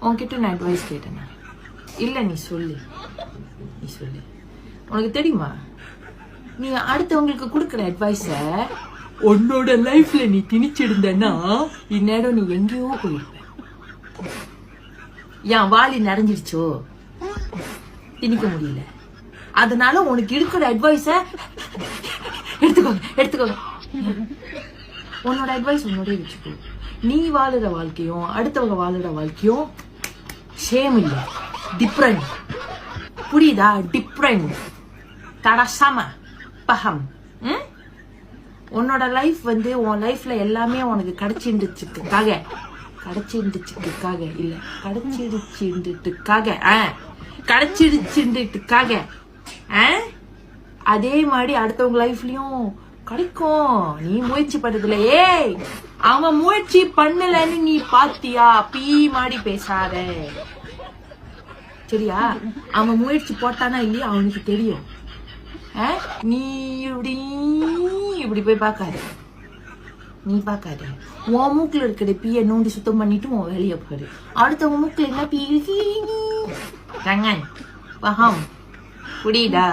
உன்கிட்ட நான் அட்வைஸ் கேட்டேனா? இல்ல, நீ சொல்லு. உனக்கு தெரியுமா, நீ அடுத்தவங்களுக்கு கொடுக்குற அட்வைஸ உன்னோட லைஃப்ல நீ திணிச்சிருந்தன்னா இந்நேரம் நீ எங்கேயோ போயிருப்ப. என் வாலி நிறைஞ்சிருச்சோ, திணிக்க முடியல. அதனால உனக்கு இருக்கிற அட்வைஸ எடுத்துக்கோங்க. உன்னோட அட்வைஸ் உன்னோட வச்சுக்கோ. நீ வாழுற வாழ்க்கையும் அடுத்தவங்க வாழுற வாழ்க்கையும் சேம் இல்ல, டிஃப்ரெண்ட். புரியுதா? டிஃப்ரெண்ட். தடசம பகம். உன்னோட லைஃப் உன் லைஃப்ல எல்லாமே உனக்கு கிடைச்சிருந்துச்சுக்காக அதே மாதிரி அடுத்தவங்க லைஃப்லயும் கிடைக்கும். நீ முயற்சி பண்றதுல அவன் முயற்சி பண்ணலன்னு நீ பாத்தியா? பீ மாடி பேசாத, சரியா? அவன் முயற்சி போட்டானா இல்லையா அவனுக்கு தெரியும். நீ இப்படி போய் பார்க்காத. உன் மூக்குல இருக்கிற பீய நோண்டி சுத்தம் பண்ணிட்டு உன் வேலையை பாரு. அடுத்தவங்க மூக்குல என்ன பீ பகம், புரியுதா?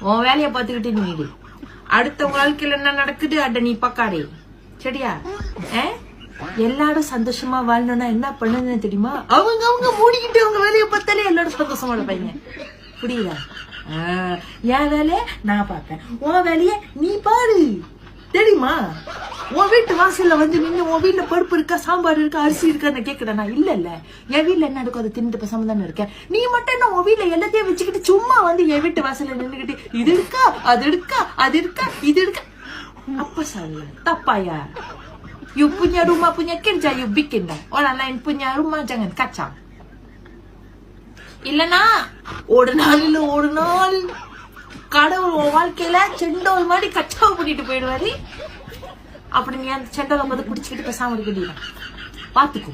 உன் வேலையை பார்த்துக்கிட்டு நீடு. அடுத்தவங்க வாழ்க்கையில என்ன நடக்குது அட நீ பார்க்காதே, சரியா? எல்லாரும் சந்தோஷமா வாழணும்னா என்ன பண்ணணும்னு தெரியுமா? அவங்க மூடிக்கிட்டு அவங்க வேலையை பார்த்தாலே எல்லாரும் சந்தோஷமா இருப்பாங்க, புரியுதா? என் வேலைய நான் பார்ப்பேன், உன் வேலைய நீ பாரு, தெரியுமா? உன் வீட்டு வாசல்ல நின்று உன் வீட்டுல பருப்பு இருக்கா, சாம்பார் இருக்கா, அரிசி இருக்கான்னு கேக்குறேன். இல்ல என் வீட்டுல என்ன இருக்கும் அதை தின்னுட்டு பேசாம தானே இருக்கேன். நீ மட்டும் என்ன உன் வீட்டுல எல்லாத்தையும் வச்சுக்கிட்டு சும்மா என் வீட்டு வாசல்ல நின்றுகிட்டு இது இருக்கா அது இருக்கா இது இருக்கா. Apa salah? Tapaya. You punya rumah, punya kerja, you bikin dah. Orang lain punya rumah, jangan kacau. இல்லனா ஒரு நாள் கடவுள் உன் வாழ்க்கையில செண்டோல் மாதிரி கச்சாவு பண்ணிட்டு போயிடுவாரு. அப்படி நீ அந்த செண்டோலை பிடிச்சிக்கிட்டு பேசாம இருக்க பாத்துக்கோ.